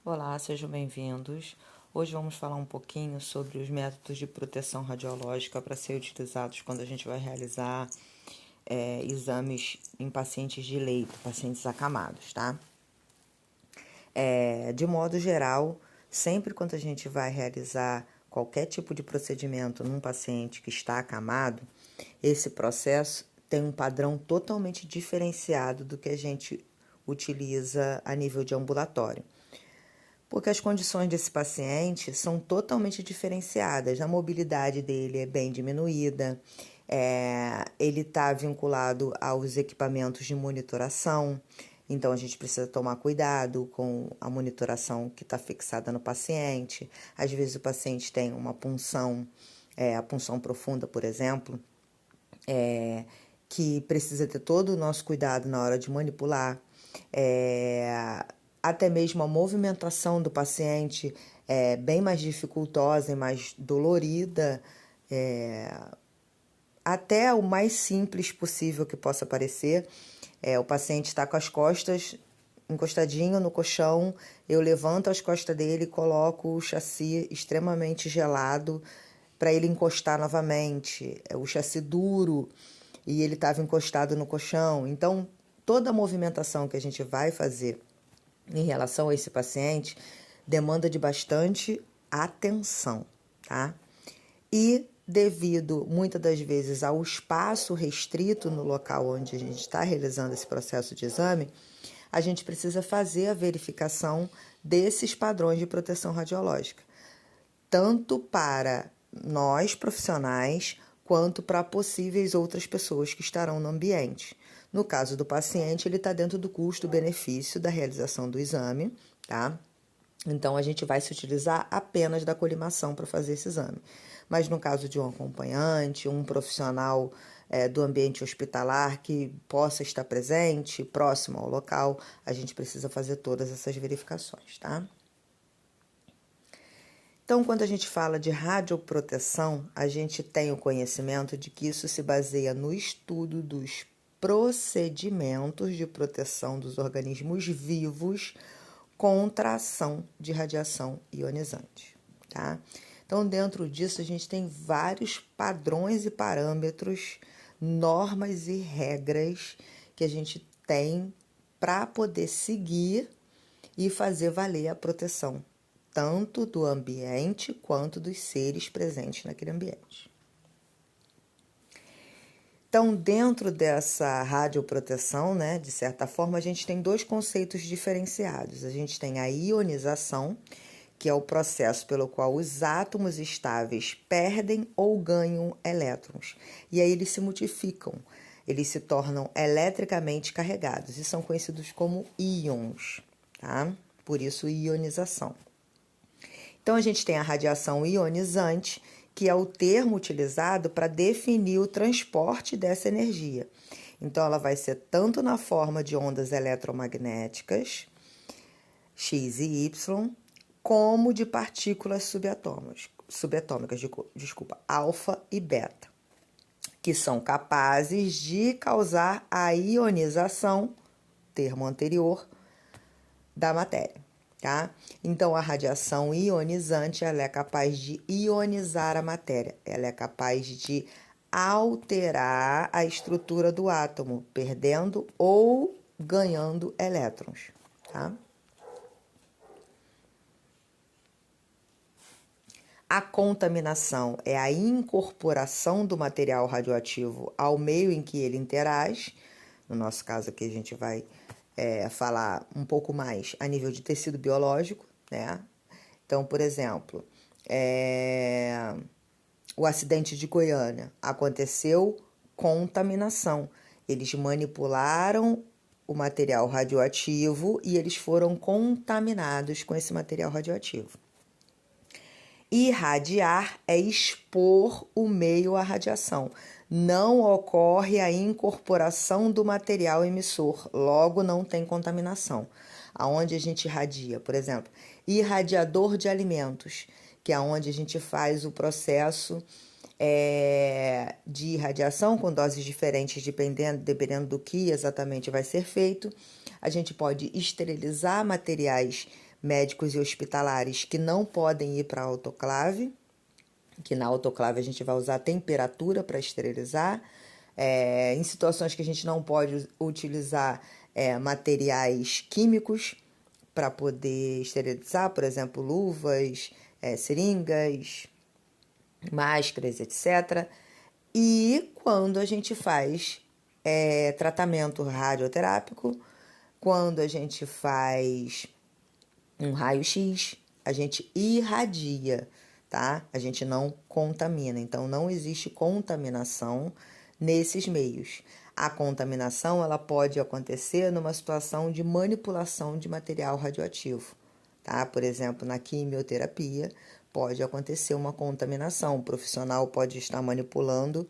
Olá, sejam bem-vindos. Hoje vamos falar um pouquinho sobre os métodos de proteção radiológica para ser utilizados quando a gente vai realizar exames em pacientes de leito, pacientes acamados, tá? De modo geral, sempre quando a gente vai realizar qualquer tipo de procedimento num paciente que está acamado, esse processo tem um padrão totalmente diferenciado do que a gente utiliza a nível de ambulatório. Porque as condições desse paciente são totalmente diferenciadas. A mobilidade dele é bem diminuída, ele está vinculado aos equipamentos de monitoração, então a gente precisa tomar cuidado com a monitoração que está fixada no paciente. Às vezes o paciente tem uma punção, a punção profunda, por exemplo, que precisa ter todo o nosso cuidado na hora de manipular. Até mesmo a movimentação do paciente é bem mais dificultosa e mais dolorida, até o mais simples possível que possa parecer. O paciente está com as costas encostadinho no colchão, eu levanto as costas dele e coloco o chassi extremamente gelado para ele encostar novamente, o chassi duro, e ele estava encostado no colchão. Então, toda a movimentação que a gente vai fazer em relação a esse paciente demanda de bastante atenção, tá? E devido, muitas das vezes, ao espaço restrito no local onde a gente está realizando esse processo de exame, a gente precisa fazer a verificação desses padrões de proteção radiológica, tanto para nós, profissionais, quanto para possíveis outras pessoas que estarão no ambiente. No caso do paciente, ele está dentro do custo-benefício da realização do exame, tá? Então, a gente vai se utilizar apenas da colimação para fazer esse exame. Mas no caso de um acompanhante, um profissional do ambiente hospitalar que possa estar presente, próximo ao local, a gente precisa fazer todas essas verificações, tá? Então, quando a gente fala de radioproteção, a gente tem o conhecimento de que isso se baseia no estudo dos procedimentos de proteção dos organismos vivos contra a ação de radiação ionizante, tá? Então, dentro disso, a gente tem vários padrões e parâmetros, normas e regras que a gente tem para poder seguir e fazer valer a proteção, tanto do ambiente quanto dos seres presentes naquele ambiente. Então, dentro dessa radioproteção, né, de certa forma, a gente tem dois conceitos diferenciados. A gente tem a ionização, que é o processo pelo qual os átomos estáveis perdem ou ganham elétrons. E aí eles se multiplicam, eles se tornam eletricamente carregados e são conhecidos como íons, tá? Por isso, ionização. Então, a gente tem a radiação ionizante, que é o termo utilizado para definir o transporte dessa energia. Então, ela vai ser tanto na forma de ondas eletromagnéticas, X e Y, como de partículas subatômicas, alfa e beta, que são capazes de causar a ionização, termo anterior, da matéria. Tá? Então, a radiação ionizante ela é capaz de ionizar a matéria, ela é capaz de alterar a estrutura do átomo, perdendo ou ganhando elétrons. Tá? A contaminação é a incorporação do material radioativo ao meio em que ele interage. No nosso caso aqui, a gente vai falar um pouco mais a nível de tecido biológico, né? Então, por exemplo, o acidente de Goiânia aconteceu contaminação. Eles manipularam o material radioativo e eles foram contaminados com esse material radioativo. Irradiar é expor o meio à radiação. Não ocorre a incorporação do material emissor, logo não tem contaminação. Aonde a gente irradia, por exemplo, irradiador de alimentos, que é onde a gente faz o processo de irradiação com doses diferentes, dependendo do que exatamente vai ser feito. A gente pode esterilizar materiais médicos e hospitalares que não podem ir para a autoclave, que na autoclave a gente vai usar a temperatura para esterilizar. Em situações que a gente não pode utilizar materiais químicos para poder esterilizar, por exemplo, luvas, seringas, máscaras, etc. E quando a gente faz tratamento radioterápico, quando a gente faz um raio-x, a gente irradia, tá? A gente não contamina. Então, não existe contaminação nesses meios. A contaminação, ela pode acontecer numa situação de manipulação de material radioativo, tá? Por exemplo, na quimioterapia, pode acontecer uma contaminação. O profissional pode estar manipulando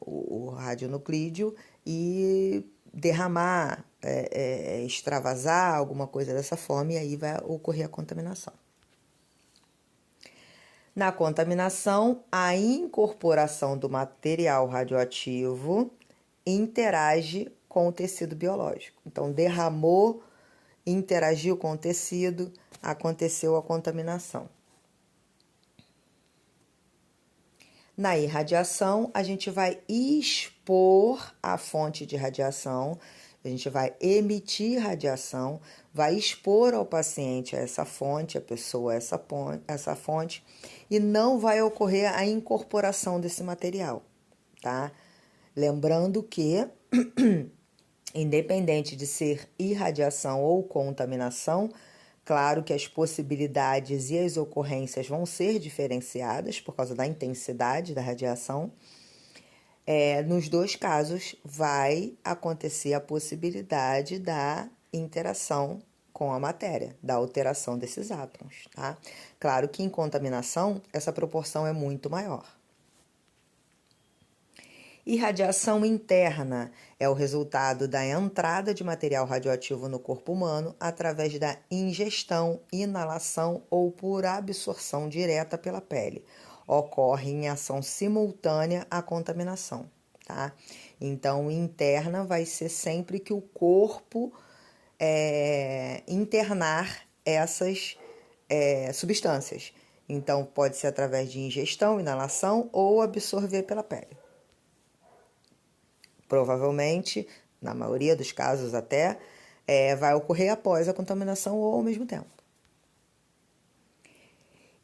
o radionuclídeo e derramar, extravasar, alguma coisa dessa forma, e aí vai ocorrer a contaminação. Na contaminação, a incorporação do material radioativo interage com o tecido biológico. Então, derramou, interagiu com o tecido, aconteceu a contaminação. Na irradiação, a gente vai expor a fonte de radiação, a gente vai emitir radiação, vai expor ao paciente essa fonte, a pessoa essa fonte, e não vai ocorrer a incorporação desse material, tá? Lembrando que, independente de ser irradiação ou contaminação, claro que as possibilidades e as ocorrências vão ser diferenciadas por causa da intensidade da radiação. Nos dois casos, vai acontecer a possibilidade da interação com a matéria, da alteração desses átomos, tá? Claro que em contaminação, essa proporção é muito maior. Irradiação interna é o resultado da entrada de material radioativo no corpo humano através da ingestão, inalação ou por absorção direta pela pele. Ocorre em ação simultânea à contaminação, tá? Então, interna vai ser sempre que o corpo internar essas substâncias. Então, pode ser através de ingestão, inalação ou absorver pela pele. Provavelmente, na maioria dos casos até, vai ocorrer após a contaminação ou ao mesmo tempo.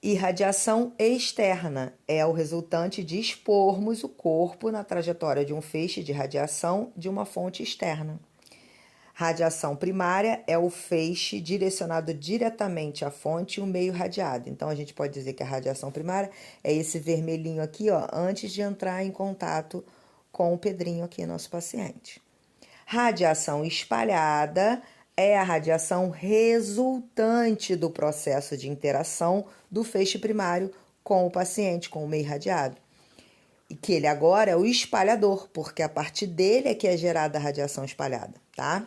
Irradiação externa é o resultante de expormos o corpo na trajetória de um feixe de radiação de uma fonte externa. Radiação primária é o feixe direcionado diretamente à fonte e o meio radiado. Então, a gente pode dizer que a radiação primária é esse vermelhinho aqui, ó, antes de entrar em contato com o Pedrinho aqui, nosso paciente. Radiação espalhada é a radiação resultante do processo de interação do feixe primário com o paciente, com o meio radiado. E que ele agora é o espalhador, porque a partir dele é que é gerada a radiação espalhada, tá?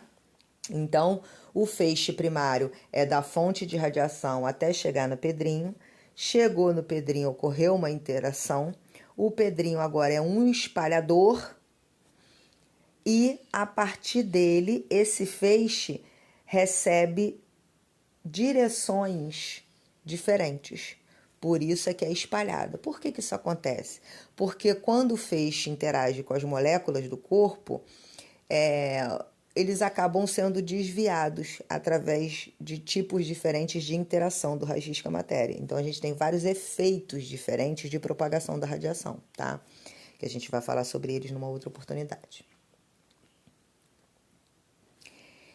Então, o feixe primário é da fonte de radiação até chegar no Pedrinho. Chegou no Pedrinho, ocorreu uma interação. O Pedrinho agora é um espalhador e, a partir dele, esse feixe recebe direções diferentes. Por isso é que é espalhada. Por que isso acontece? Porque quando o feixe interage com as moléculas do corpo, eles acabam sendo desviados através de tipos diferentes de interação do raio-x com a matéria. Então, a gente tem vários efeitos diferentes de propagação da radiação, tá? Que a gente vai falar sobre eles numa outra oportunidade.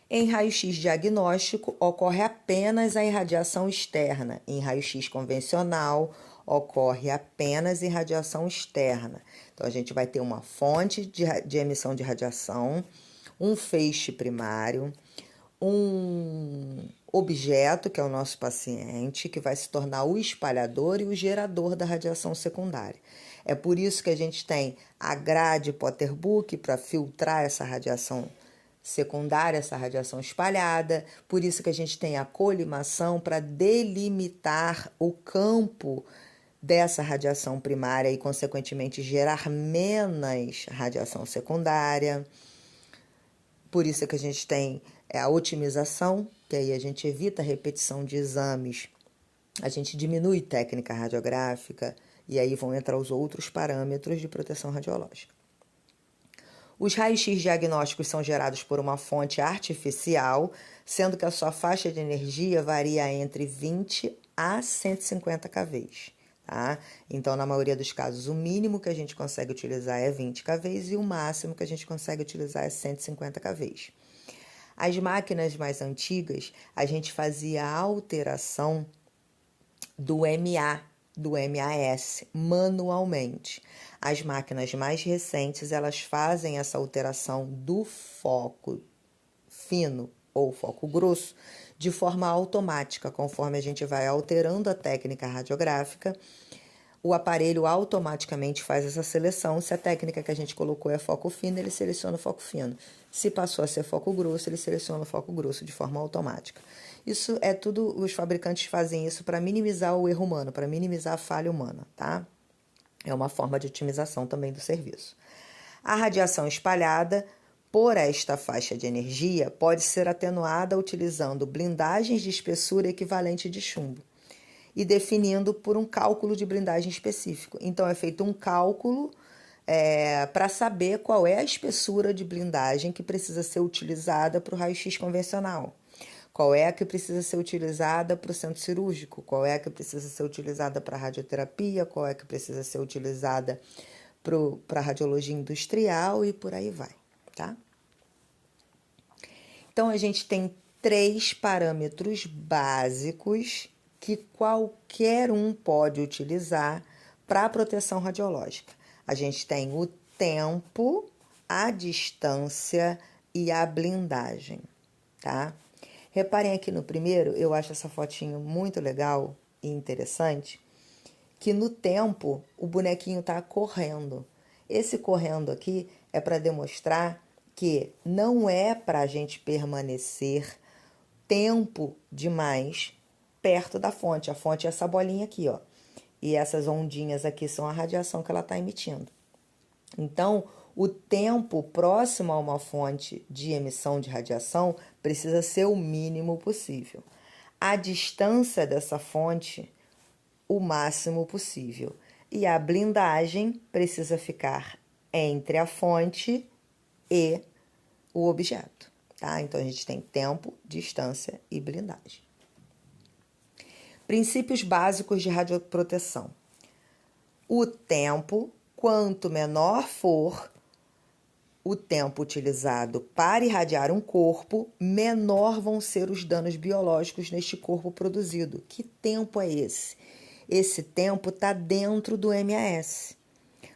Em raio-x diagnóstico, ocorre apenas a irradiação externa. Em raio-x convencional, ocorre apenas irradiação externa. Então, a gente vai ter uma fonte de emissão de radiação, um feixe primário, um objeto, que é o nosso paciente, que vai se tornar o espalhador e o gerador da radiação secundária. É por isso que a gente tem a grade Potter-Book para filtrar essa radiação secundária, essa radiação espalhada. Por isso que a gente tem a colimação para delimitar o campo dessa radiação primária e, consequentemente, gerar menos radiação secundária. Por isso é que a gente tem a otimização, que aí a gente evita a repetição de exames, a gente diminui técnica radiográfica e aí vão entrar os outros parâmetros de proteção radiológica. Os raios-x diagnósticos são gerados por uma fonte artificial, sendo que a sua faixa de energia varia entre 20 a 150 kV. Tá? Então, na maioria dos casos, o mínimo que a gente consegue utilizar é 20 kV e o máximo que a gente consegue utilizar é 150 kV. As máquinas mais antigas, a gente fazia a alteração do MAS, manualmente. As máquinas mais recentes, elas fazem essa alteração do foco fino ou foco grosso de forma automática, conforme a gente vai alterando a técnica radiográfica, o aparelho automaticamente faz essa seleção. Se a técnica que a gente colocou é foco fino, ele seleciona o foco fino. Se passou a ser foco grosso, ele seleciona o foco grosso de forma automática. Isso é tudo, os fabricantes fazem isso para minimizar o erro humano, para minimizar a falha humana, tá? É uma forma de otimização também do serviço. A radiação espalhada por esta faixa de energia pode ser atenuada utilizando blindagens de espessura equivalente de chumbo e definindo por um cálculo de blindagem específico. Então, é feito um cálculo para saber qual é a espessura de blindagem que precisa ser utilizada para o raio-x convencional. Qual é a que precisa ser utilizada para o centro cirúrgico? Qual é a que precisa ser utilizada para a radioterapia? Qual é a que precisa ser utilizada para a radiologia industrial e por aí vai, tá? Então, a gente tem 3 parâmetros básicos que qualquer um pode utilizar para a proteção radiológica. A gente tem o tempo, a distância e a blindagem, tá? Reparem aqui no primeiro, eu acho essa fotinho muito legal e interessante, que no tempo o bonequinho está correndo. Esse correndo aqui é para demonstrar que não é para a gente permanecer tempo demais perto da fonte. A fonte é essa bolinha aqui, ó. E essas ondinhas aqui são a radiação que ela está emitindo. Então, o tempo próximo a uma fonte de emissão de radiação precisa ser o mínimo possível. A distância dessa fonte, o máximo possível. E a blindagem precisa ficar entre a fonte e o objeto, tá? Então, a gente tem tempo, distância e blindagem. Princípios básicos de radioproteção. O tempo, quanto menor for o tempo utilizado para irradiar um corpo, menor vão ser os danos biológicos neste corpo produzido. Que tempo é esse? Esse tempo está dentro do MAS,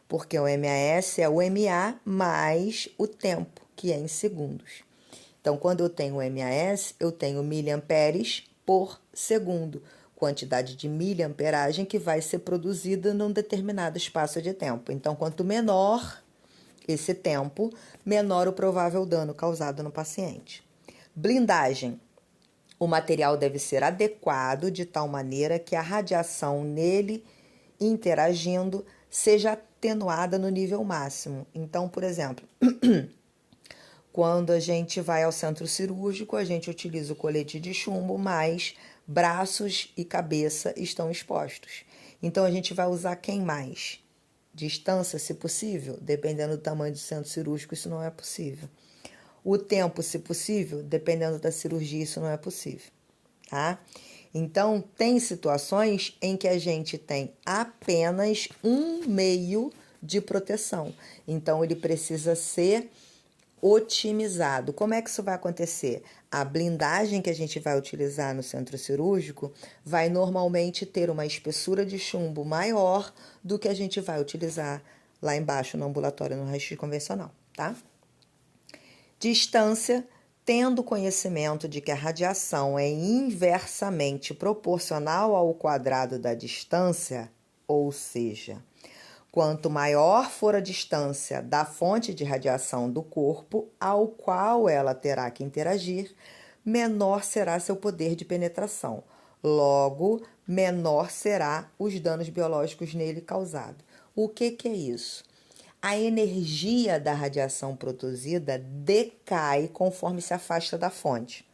porque o MAS é o MA mais o tempo, que é em segundos. Então, quando eu tenho o MAS, eu tenho miliamperes por segundo, quantidade de miliamperagem que vai ser produzida num determinado espaço de tempo. Então, quanto menor esse tempo, menor o provável dano causado no paciente. Blindagem. O material deve ser adequado de tal maneira que a radiação nele interagindo seja atenuada no nível máximo. Então, por exemplo, quando a gente vai ao centro cirúrgico, a gente utiliza o colete de chumbo, mas braços e cabeça estão expostos. Então, a gente vai usar quem mais? Distância, se possível, dependendo do tamanho do centro cirúrgico, isso não é possível. O tempo, se possível, dependendo da cirurgia, isso não é possível, tá? Então, tem situações em que a gente tem apenas um meio de proteção. Então, ele precisa ser otimizado. Como é que isso vai acontecer? A blindagem que a gente vai utilizar no centro cirúrgico vai normalmente ter uma espessura de chumbo maior do que a gente vai utilizar lá embaixo no ambulatório, no raio-x convencional, tá? Distância, tendo conhecimento de que a radiação é inversamente proporcional ao quadrado da distância, ou seja, quanto maior for a distância da fonte de radiação do corpo ao qual ela terá que interagir, menor será seu poder de penetração. Logo, menor será os danos biológicos nele causados. O que é isso? a energia da radiação produzida decai conforme se afasta da fonte.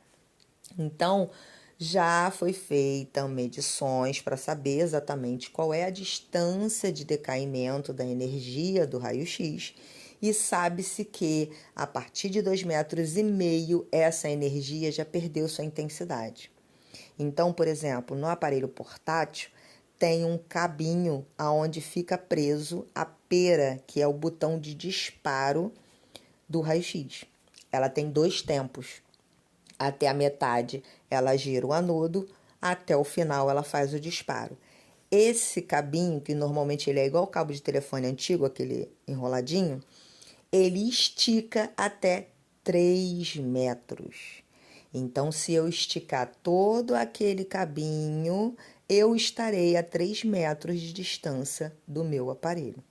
Então, já foi feita medições para saber exatamente qual é a distância de decaimento da energia do raio-x e sabe-se que a partir de 2,5 metros essa energia já perdeu sua intensidade. Então, por exemplo, no aparelho portátil tem um cabinho aonde fica preso a pera, que é o botão de disparo do raio-x. Ela tem 2 tempos. Até a metade ela gira o anodo, até o final ela faz o disparo. Esse cabinho, que normalmente ele é igual ao cabo de telefone antigo, aquele enroladinho, ele estica até 3 metros. Então, se eu esticar todo aquele cabinho, eu estarei a 3 metros de distância do meu aparelho.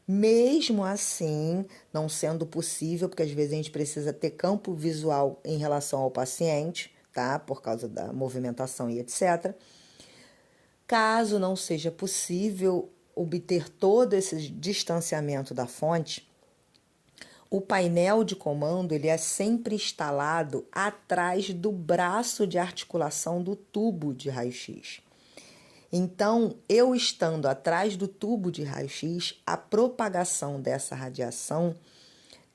Mesmo assim, não sendo possível, porque às vezes a gente precisa ter campo visual em relação ao paciente, tá? Por causa da movimentação e etc. Caso não seja possível obter todo esse distanciamento da fonte, o painel de comando ele é sempre instalado atrás do braço de articulação do tubo de raio-x. Então, eu estando atrás do tubo de raio-x, a propagação dessa radiação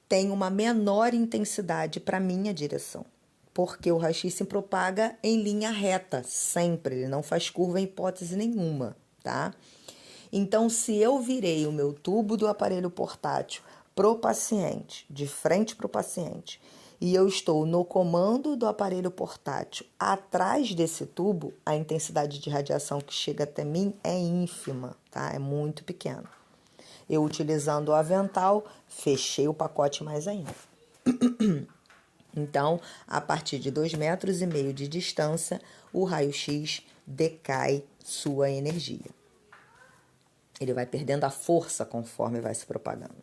tem uma menor intensidade para a minha direção, porque o raio-x se propaga em linha reta, sempre, ele não faz curva em hipótese nenhuma, tá? Então, se eu virei o meu tubo do aparelho portátil pro paciente, de frente para o paciente, e eu estou no comando do aparelho portátil atrás desse tubo, a intensidade de radiação que chega até mim é ínfima, tá? É muito pequena. Eu, utilizando o avental, fechei o pacote mais ainda. Então, a partir de 2,5 metros de distância, o raio-x decai sua energia. Ele vai perdendo a força conforme vai se propagando.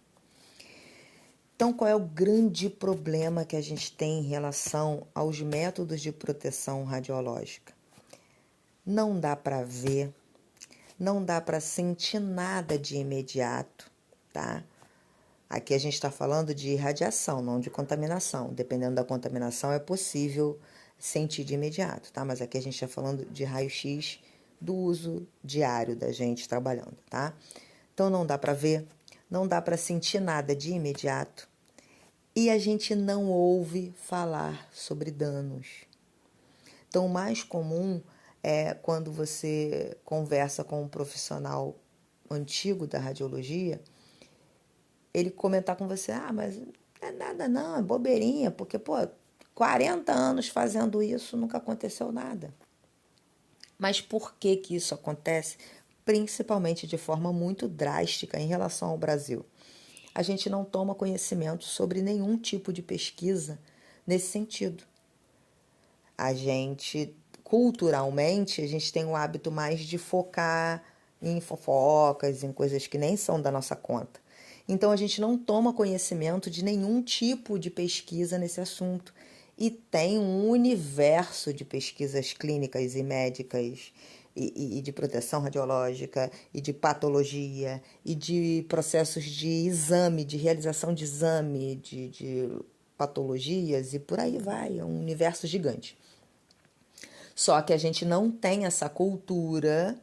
Então, qual é o grande problema que a gente tem em relação aos métodos de proteção radiológica? Não dá para ver, não dá para sentir nada de imediato, tá? Aqui a gente está falando de radiação, não de contaminação. Dependendo da contaminação, é possível sentir de imediato, tá? Mas aqui a gente está falando de raio-x do uso diário da gente trabalhando, tá? Então, não dá para ver, não dá para sentir nada de imediato. E a gente não ouve falar sobre danos. Então, o mais comum é quando você conversa com um profissional antigo da radiologia, ele comentar com você, mas não é nada não, é bobeirinha, porque, 40 anos fazendo isso, nunca aconteceu nada. Mas por que que isso acontece? Principalmente de forma muito drástica em relação ao Brasil. A gente não toma conhecimento sobre nenhum tipo de pesquisa nesse sentido. A gente, culturalmente, a gente tem o hábito mais de focar em fofocas, em coisas que nem são da nossa conta. Então, a gente não toma conhecimento de nenhum tipo de pesquisa nesse assunto. E tem um universo de pesquisas clínicas e médicas e de proteção radiológica e de patologia e de processos de exame, de realização de exame, de patologias e por aí vai, é um universo gigante. Só que a gente não tem essa cultura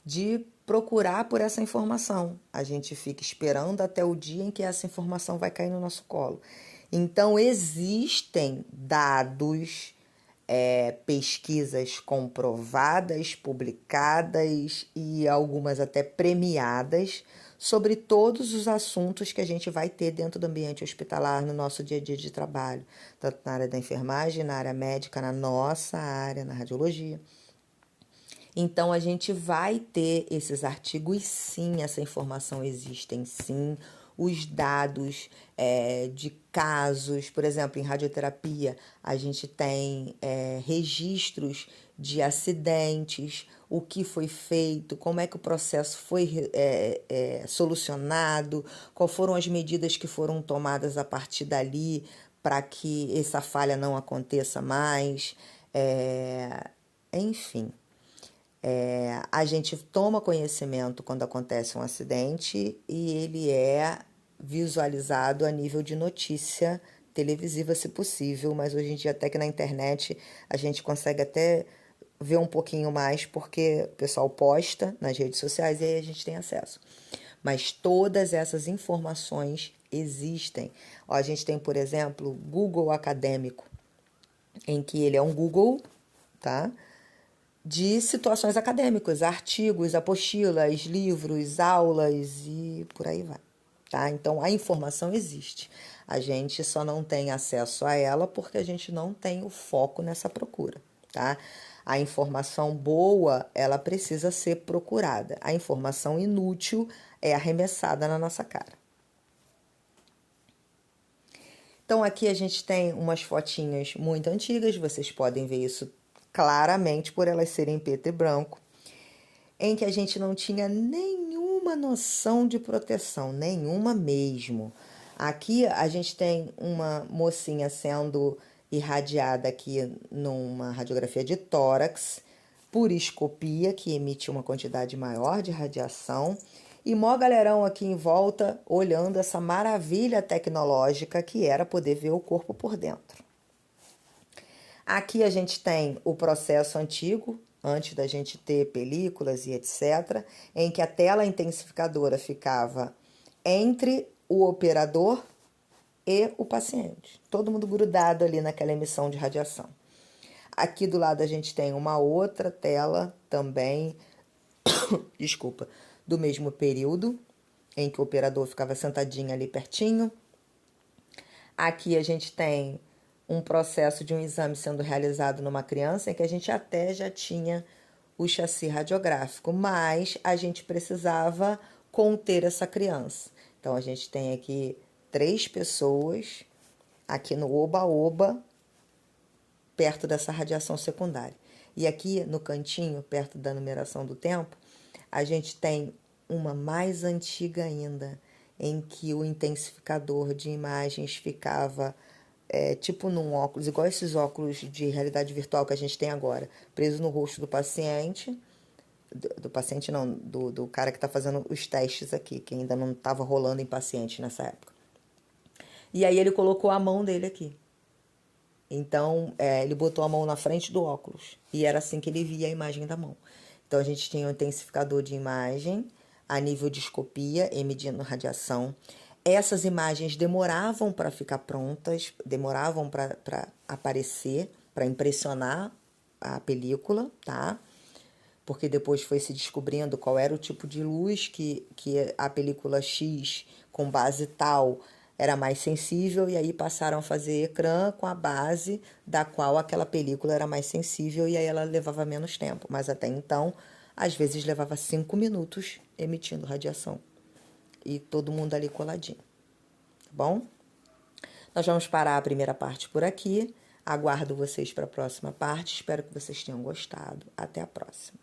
de procurar por essa informação. A gente fica esperando até o dia em que essa informação vai cair no nosso colo. Então, existem dados, pesquisas comprovadas, publicadas e algumas até premiadas sobre todos os assuntos que a gente vai ter dentro do ambiente hospitalar no nosso dia a dia de trabalho, tanto na área da enfermagem, na área médica, na nossa área, na radiologia. Então, a gente vai ter esses artigos, sim, essa informação existem, sim, os dados de casos, por exemplo, em radioterapia, a gente tem registros de acidentes, o que foi feito, como é que o processo foi solucionado, quais foram as medidas que foram tomadas a partir dali para que essa falha não aconteça mais, enfim. A gente toma conhecimento quando acontece um acidente e ele é visualizado a nível de notícia televisiva, se possível, mas hoje em dia até que na internet a gente consegue até ver um pouquinho mais, porque o pessoal posta nas redes sociais e aí a gente tem acesso. Mas todas essas informações existem. Ó, a gente tem, por exemplo, o Google Acadêmico, em que ele é um Google, tá? De situações acadêmicas, artigos, apostilas, livros, aulas e por aí vai, tá? Então a informação existe. A gente só não tem acesso a ela porque a gente não tem o foco nessa procura, tá? A informação boa, ela precisa ser procurada. A informação inútil é arremessada na nossa cara. Então aqui a gente tem umas fotinhas muito antigas, vocês podem ver isso claramente por elas serem preto e branco, em que a gente não tinha nenhuma noção de proteção, nenhuma mesmo. Aqui a gente tem uma mocinha sendo irradiada aqui numa radiografia de tórax por escopia, que emite uma quantidade maior de radiação, e mó galerão aqui em volta olhando essa maravilha tecnológica que era poder ver o corpo por dentro. Aqui a gente tem o processo antigo, antes da gente ter películas e etc., em que a tela intensificadora ficava entre o operador e o paciente. Todo mundo grudado ali naquela emissão de radiação. Aqui do lado a gente tem uma outra tela também, desculpa, do mesmo período, em que o operador ficava sentadinho ali pertinho. Aqui a gente tem um processo de um exame sendo realizado numa criança em que a gente até já tinha o chassi radiográfico, mas a gente precisava conter essa criança. Então a gente tem aqui 3 pessoas aqui no oba-oba, perto dessa radiação secundária. E aqui no cantinho, perto da numeração do tempo, a gente tem uma mais antiga ainda, em que o intensificador de imagens ficava tipo num óculos, igual esses óculos de realidade virtual que a gente tem agora, preso no rosto do paciente, do paciente não, do cara que está fazendo os testes aqui, que ainda não estava rolando em paciente nessa época. E aí ele colocou a mão dele aqui. Então, ele botou a mão na frente do óculos. E era assim que ele via a imagem da mão. Então, a gente tinha um intensificador de imagem a nível de escopia, emitindo radiação. Essas imagens demoravam para ficar prontas, demoravam para aparecer, para impressionar a película, tá? Porque depois foi se descobrindo qual era o tipo de luz que a película X com base tal era mais sensível, e aí passaram a fazer ecrã com a base da qual aquela película era mais sensível, e aí ela levava menos tempo. Mas até então, às vezes levava 5 minutos emitindo radiação. E todo mundo ali coladinho. Tá bom? Nós vamos parar a primeira parte por aqui. Aguardo vocês para a próxima parte. Espero que vocês tenham gostado. Até a próxima.